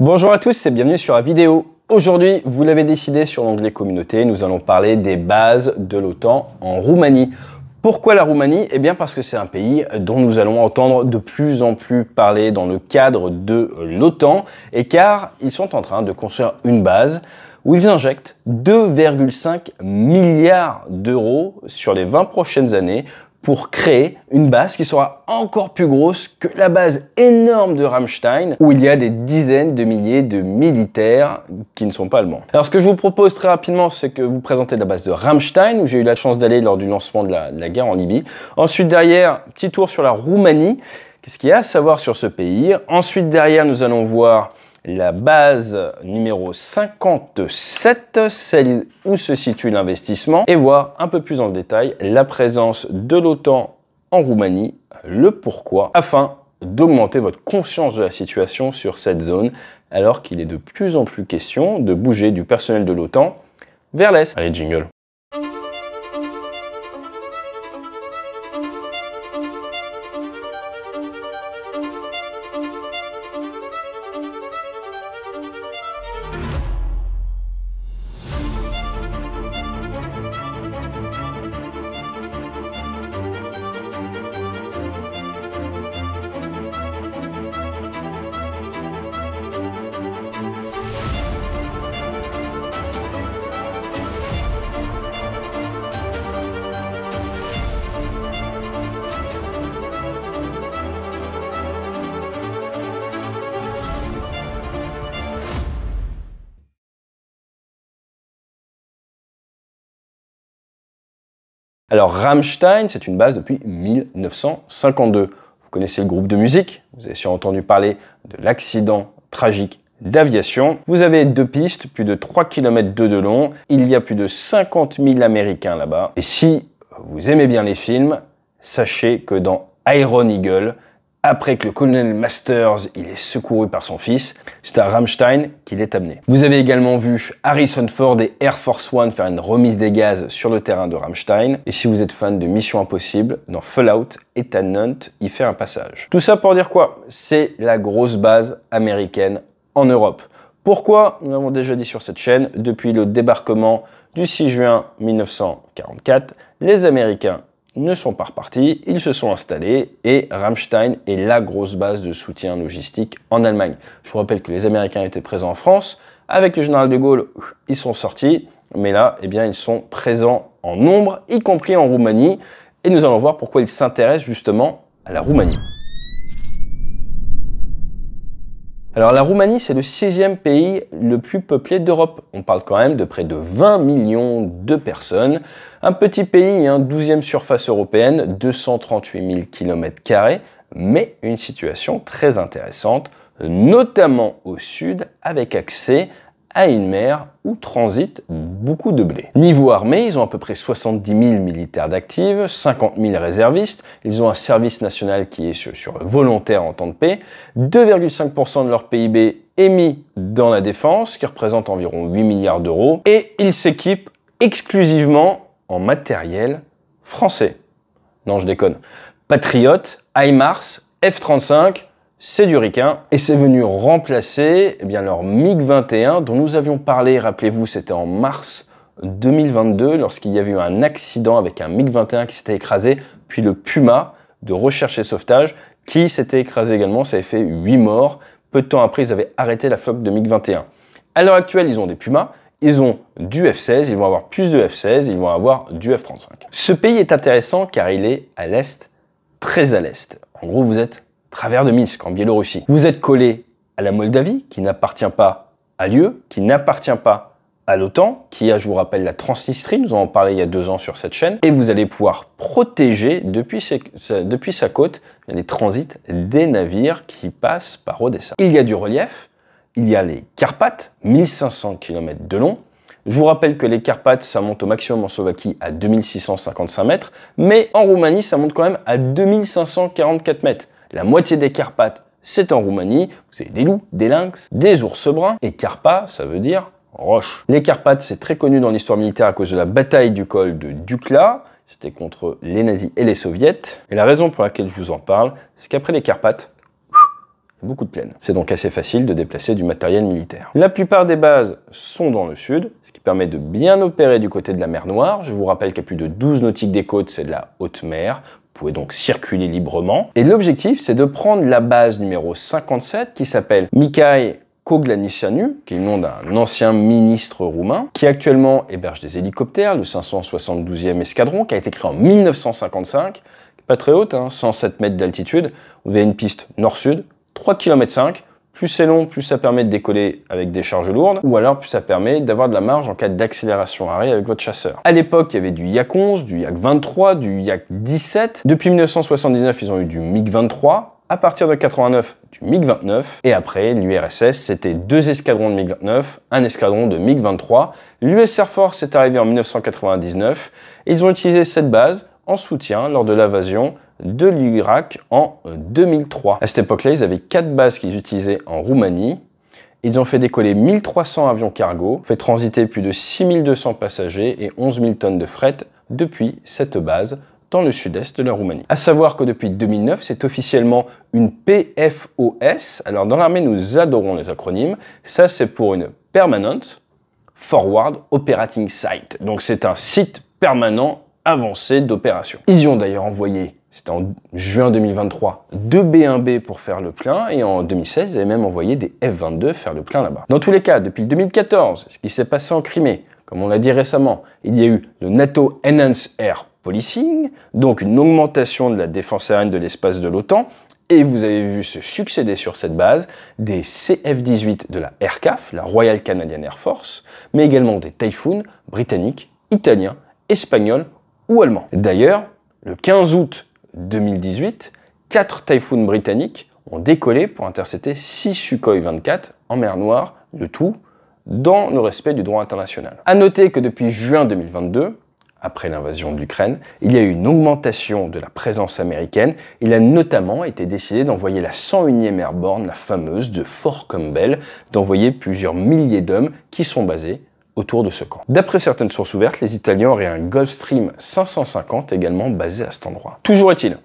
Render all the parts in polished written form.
Bonjour à tous et bienvenue sur la vidéo. Aujourd'hui, vous l'avez décidé sur l'onglet communauté, nous allons parler des bases de l'OTAN en Roumanie. Pourquoi la Roumanie? Eh bien parce que c'est un pays dont nous allons entendre de plus en plus parler dans le cadre de l'OTAN et car ils sont en train de construire une base où ils injectent 2,5 milliards d'euros sur les 20 prochaines années pour créer une base qui sera encore plus grosse que la base énorme de Ramstein, où il y a des dizaines de milliers de militaires qui ne sont pas allemands. Alors ce que je vous propose très rapidement, c'est que vous présentez la base de Ramstein, où j'ai eu la chance d'aller lors du lancement de la guerre en Libye. Ensuite derrière, petit tour sur la Roumanie. Qu'est-ce qu'il y a à savoir sur ce pays? Ensuite derrière, nous allons voir la base numéro 57, celle où se situe l'investissement, et voir un peu plus en détail la présence de l'OTAN en Roumanie, le pourquoi, afin d'augmenter votre conscience de la situation sur cette zone, alors qu'il est de plus en plus question de bouger du personnel de l'OTAN vers l'Est. Allez, jingle. Alors Ramstein, c'est une base depuis 1952. Vous connaissez le groupe de musique, vous avez sûrement entendu parler de l'accident tragique d'aviation. Vous avez deux pistes, plus de 3 km de long, il y a plus de 50 000 Américains là-bas. Et si vous aimez bien les films, sachez que dans Iron Eagle, après que le colonel Masters il est secouru par son fils, c'est à Ramstein qu'il est amené. Vous avez également vu Harrison Ford et Air Force One faire une remise des gaz sur le terrain de Ramstein. Et si vous êtes fan de Mission Impossible, dans Fallout, Ethan Hunt y fait un passage. Tout ça pour dire quoi? C'est la grosse base américaine en Europe. Pourquoi? Nous l'avons déjà dit sur cette chaîne, depuis le débarquement du 6 juin 1944, les Américains ne sont pas repartis, ils se sont installés et Ramstein est la grosse base de soutien logistique en Allemagne. Je vous rappelle que les Américains étaient présents en France, avec le général de Gaulle, ils sont sortis, mais là, eh bien, ils sont présents en nombre, y compris en Roumanie, et nous allons voir pourquoi ils s'intéressent justement à la Roumanie. Alors la Roumanie, c'est le 6e pays le plus peuplé d'Europe. On parle quand même de près de 20 millions de personnes. Un petit pays, 12e surface européenne, 238 000 km², mais une situation très intéressante, notamment au sud, avec accès à une mer où transite beaucoup de blé. Niveau armée, ils ont à peu près 70 000 militaires d'actifs, 50 000 réservistes, ils ont un service national qui est sur volontaire en temps de paix, 2,5% de leur PIB est mis dans la défense, qui représente environ 8 milliards d'euros, et ils s'équipent exclusivement en matériel français. Non, je déconne. Patriot, HIMARS, F-35, c'est du ricain et c'est venu remplacer leur MiG-21 dont nous avions parlé, rappelez-vous, c'était en mars 2022 lorsqu'il y avait eu un accident avec un MiG-21 qui s'était écrasé, puis le Puma de recherche et sauvetage qui s'était écrasé également, ça avait fait 8 morts. Peu de temps après, ils avaient arrêté la flotte de MiG-21. À l'heure actuelle, ils ont des Pumas, ils ont du F-16, ils vont avoir plus de F-16, ils vont avoir du F-35. Ce pays est intéressant car il est à l'est, très à l'est. En gros, vous êtes travers de Minsk, en Biélorussie. Vous êtes collé à la Moldavie, qui n'appartient pas à l'UE, qui n'appartient pas à l'OTAN, qui a, je vous rappelle, la Transnistrie, nous en avons parlé il y a 2 ans sur cette chaîne, et vous allez pouvoir protéger depuis sa côte les transits des navires qui passent par Odessa. Il y a du relief, il y a les Carpates, 1500 km de long. Je vous rappelle que les Carpates, ça monte au maximum en Slovaquie à 2655 mètres, mais en Roumanie, ça monte quand même à 2544 mètres. La moitié des Carpates, c'est en Roumanie. Vous avez des loups, des lynx, des ours bruns. Et Carpa, ça veut dire roche. Les Carpates, c'est très connu dans l'histoire militaire à cause de la bataille du col de Dukla. C'était contre les nazis et les soviets. Et la raison pour laquelle je vous en parle, c'est qu'après les Carpates, beaucoup de plaines. C'est donc assez facile de déplacer du matériel militaire. La plupart des bases sont dans le sud, ce qui permet de bien opérer du côté de la mer Noire. Je vous rappelle qu'à plus de 12 nautiques des côtes, c'est de la haute mer. Vous pouvez donc circuler librement. Et l'objectif, c'est de prendre la base numéro 57, qui s'appelle Mihai Coglanisanu, qui est le nom d'un ancien ministre roumain, qui actuellement héberge des hélicoptères, le 572e escadron, qui a été créé en 1955, pas très haute, 107 mètres d'altitude. Vous avez une piste nord-sud, 3,5 km. Plus c'est long, plus ça permet de décoller avec des charges lourdes, ou alors plus ça permet d'avoir de la marge en cas d'accélération arrêt avec votre chasseur. À l'époque, il y avait du Yak 11, du Yak 23, du Yak 17. Depuis 1979, ils ont eu du MiG 23. À partir de 89, du MiG 29. Et après, l'URSS, c'était 2 escadrons de MiG 29, un escadron de MiG 23. L'US Air Force est arrivé en 1999. Et ils ont utilisé cette base en soutien lors de l'invasion de l'Irak en 2003. À cette époque-là, ils avaient 4 bases qu'ils utilisaient en Roumanie. Ils ont fait décoller 1300 avions cargo, fait transiter plus de 6200 passagers et 11 000 tonnes de fret depuis cette base dans le sud-est de la Roumanie. À savoir que depuis 2009, c'est officiellement une PFOS. Alors dans l'armée, nous adorons les acronymes. Ça, c'est pour une Permanent Forward Operating Site. Donc c'est un site permanent avancé d'opération. Ils y ont d'ailleurs envoyé, c'était en juin 2023, 2 B1B pour faire le plein, et en 2016, ils avaient même envoyé des F-22 faire le plein là-bas. Dans tous les cas, depuis 2014, ce qui s'est passé en Crimée, comme on l'a dit récemment, il y a eu le NATO Enhanced Air Policing, donc une augmentation de la défense aérienne de l'espace de l'OTAN, et vous avez vu se succéder sur cette base des CF-18 de la RCAF, la Royal Canadian Air Force, mais également des Typhoon britanniques, italiens, espagnols ou allemands. D'ailleurs, le 15 août 2018, 4 Typhoon britanniques ont décollé pour intercepter 6 Sukhoi 24 en mer Noire, le tout dans le respect du droit international. A noter que depuis juin 2022, après l'invasion de l'Ukraine, il y a eu une augmentation de la présence américaine. Il a notamment été décidé d'envoyer la 101e Airborne, la fameuse de Fort Campbell, d'envoyer plusieurs milliers d'hommes qui sont basés autour de ce camp. D'après certaines sources ouvertes, les Italiens auraient un Gulfstream 550 également basé à cet endroit. Toujours est-il,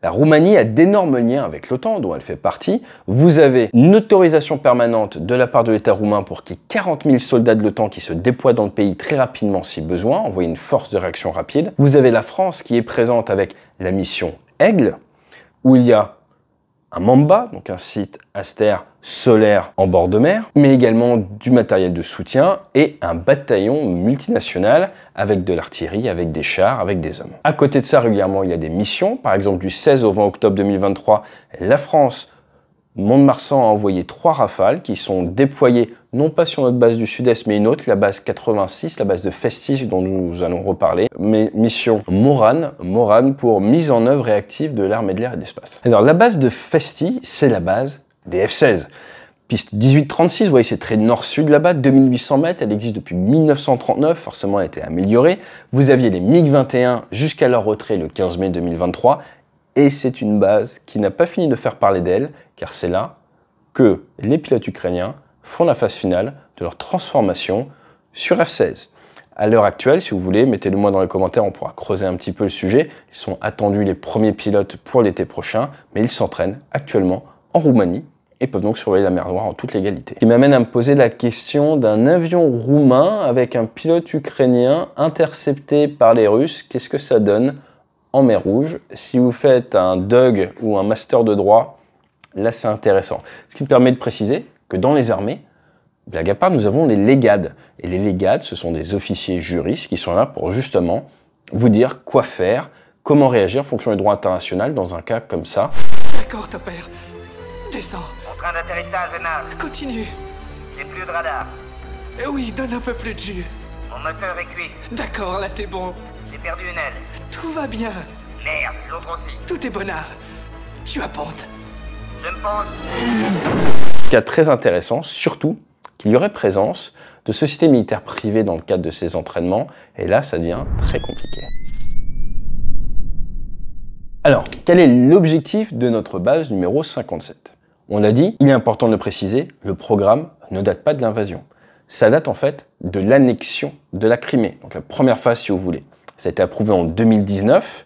la Roumanie a d'énormes liens avec l'OTAN, dont elle fait partie. Vous avez une autorisation permanente de la part de l'État roumain pour qu'il y ait 40 000 soldats de l'OTAN qui se déploient dans le pays très rapidement si besoin, envoyer une force de réaction rapide. Vous avez la France qui est présente avec la mission Aigle, où il y a un Mamba, donc un site Aster solaire en bord de mer, mais également du matériel de soutien et un bataillon multinational avec de l'artillerie, avec des chars, avec des hommes. À côté de ça, régulièrement, il y a des missions. Par exemple, du 16 au 20 octobre 2023, la France, Mont-de-Marsan, a envoyé 3 Rafales qui sont déployés non pas sur notre base du sud-est, mais une autre, la base 86, la base de Festige dont nous allons reparler. Mais mission Morane pour mise en œuvre réactive de l'armée de l'air et de l'espace. Alors la base de Festige, c'est la base des F-16. Piste 1836, vous voyez, c'est très nord-sud là-bas, 2800 mètres, elle existe depuis 1939, forcément elle a été améliorée. Vous aviez les MiG-21 jusqu'à leur retrait le 15 mai 2023, et c'est une base qui n'a pas fini de faire parler d'elle, car c'est là que les pilotes ukrainiens font la phase finale de leur transformation sur F-16. À l'heure actuelle, si vous voulez, mettez-le moi dans les commentaires, on pourra creuser un petit peu le sujet. Ils sont attendus les premiers pilotes pour l'été prochain, mais ils s'entraînent actuellement en Roumanie et peuvent donc surveiller la mer Noire en toute légalité. Ce qui m'amène à me poser la question d'un avion roumain avec un pilote ukrainien intercepté par les Russes. Qu'est-ce que ça donne en mer Rouge? Si vous faites un DUG ou un master de droit, là c'est intéressant. Ce qui me permet de préciser que dans les armées, blague à part, nous avons les légades. Et les légades, ce sont des officiers juristes qui sont là pour justement vous dire quoi faire, comment réagir en fonction du droit international dans un cas comme ça. D'accord, Topper. Descends. En train d'atterrissage, Nave. Continue. J'ai plus de radar. Oui, donne un peu plus de jus. Mon moteur est cuit. D'accord, là t'es bon. J'ai perdu une aile. Tout va bien. Merde, l'autre aussi. Tout est bonnard. Tu as ponte. Je me pose. Cas très intéressant, surtout qu'il y aurait présence de sociétés militaires privées dans le cadre de ces entraînements, et là ça devient très compliqué. Alors, quel est l'objectif de notre base numéro 57? On l'a dit, il est important de le préciser, le programme ne date pas de l'invasion. Ça date en fait de l'annexion de la Crimée, donc la première phase si vous voulez. Ça a été approuvé en 2019,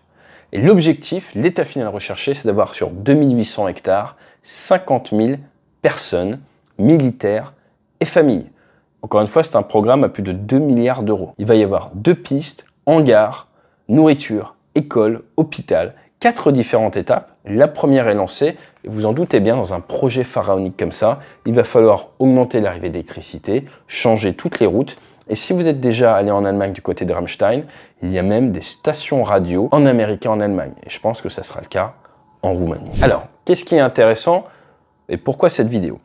et l'objectif, l'état final recherché, c'est d'avoir sur 2800 hectares 50 000 personnes, militaires et familles. Encore une fois, c'est un programme à plus de 2 milliards d'euros. Il va y avoir 2 pistes, hangars, nourriture, école, hôpital, 4 différentes étapes. La première est lancée, et vous en doutez bien, dans un projet pharaonique comme ça, il va falloir augmenter l'arrivée d'électricité, changer toutes les routes. Et si vous êtes déjà allé en Allemagne du côté de Ramstein, il y a même des stations radio en Amérique et en Allemagne. Et je pense que ça sera le cas en Roumanie. Alors, qu'est-ce qui est intéressant et pourquoi cette vidéo?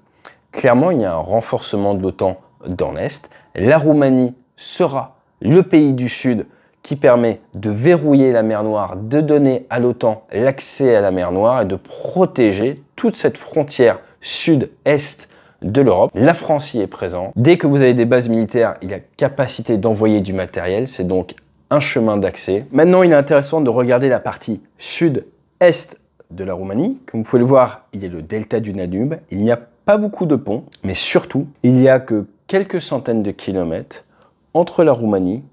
Clairement, il y a un renforcement de l'OTAN dans l'Est. La Roumanie sera le pays du Sud qui permet de verrouiller la mer Noire, de donner à l'OTAN l'accès à la mer Noire et de protéger toute cette frontière sud-est de l'Europe. La France y est présente. Dès que vous avez des bases militaires, il y a capacité d'envoyer du matériel. C'est donc un chemin d'accès. Maintenant, il est intéressant de regarder la partie sud-est de la Roumanie. Comme vous pouvez le voir, il y a le delta du Danube. Il n'y a pas beaucoup de ponts, mais surtout, il n'y a que quelques centaines de kilomètres entre la Roumanie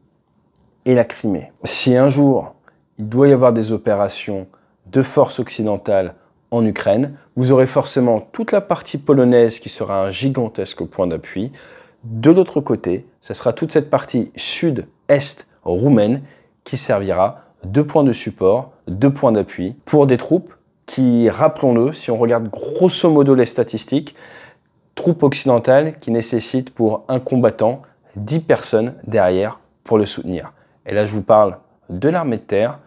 et la Crimée. Si un jour, il doit y avoir des opérations de forces occidentales en Ukraine, vous aurez forcément toute la partie polonaise qui sera un gigantesque point d'appui. De l'autre côté, ce sera toute cette partie sud-est roumaine qui servira de point de support, de point d'appui pour des troupes qui, rappelons-le, si on regarde grosso modo les statistiques, troupes occidentales qui nécessitent pour un combattant 10 personnes derrière pour le soutenir. Et là, je vous parle de l'armée de terre,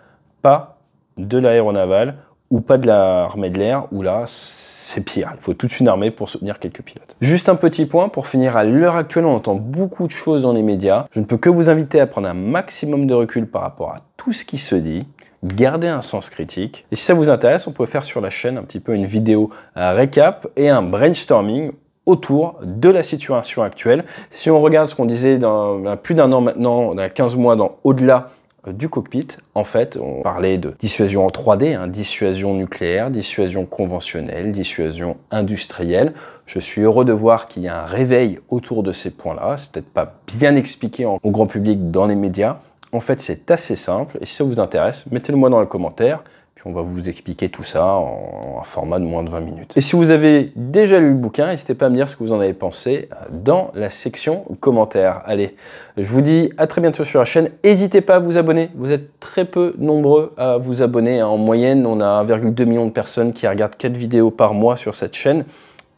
pas de l'aéronavale ou pas de l'armée de l'air, où là, c'est pire. Il faut toute une armée pour soutenir quelques pilotes. Juste un petit point pour finir. À l'heure actuelle, on entend beaucoup de choses dans les médias. Je ne peux que vous inviter à prendre un maximum de recul par rapport à tout ce qui se dit. Gardez un sens critique. Et si ça vous intéresse, on peut faire sur la chaîne un petit peu une vidéo, un récap et un brainstorming autour de la situation actuelle. Si on regarde ce qu'on disait dans plus d'un an maintenant, dans 15 mois dans Au-delà du cockpit, en fait, on parlait de dissuasion en 3D, hein, dissuasion nucléaire, dissuasion conventionnelle, dissuasion industrielle. Je suis heureux de voir qu'il y a un réveil autour de ces points-là. C'est peut-être pas bien expliqué au grand public dans les médias. En fait, c'est assez simple. Et si ça vous intéresse, mettez-le moi dans les commentaires. On va vous expliquer tout ça en un format de moins de 20 minutes. Et si vous avez déjà lu le bouquin, n'hésitez pas à me dire ce que vous en avez pensé dans la section commentaires. Allez, je vous dis à très bientôt sur la chaîne. N'hésitez pas à vous abonner. Vous êtes très peu nombreux à vous abonner. En moyenne, on a 1,2 million de personnes qui regardent 4 vidéos par mois sur cette chaîne.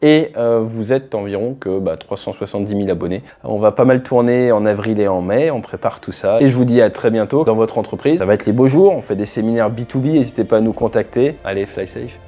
Et vous êtes environ que 370 000 abonnés. On va pas mal tourner en avril et en mai, on prépare tout ça. Et je vous dis à très bientôt dans votre entreprise. Ça va être les beaux jours, on fait des séminaires B2B, n'hésitez pas à nous contacter. Allez, fly safe.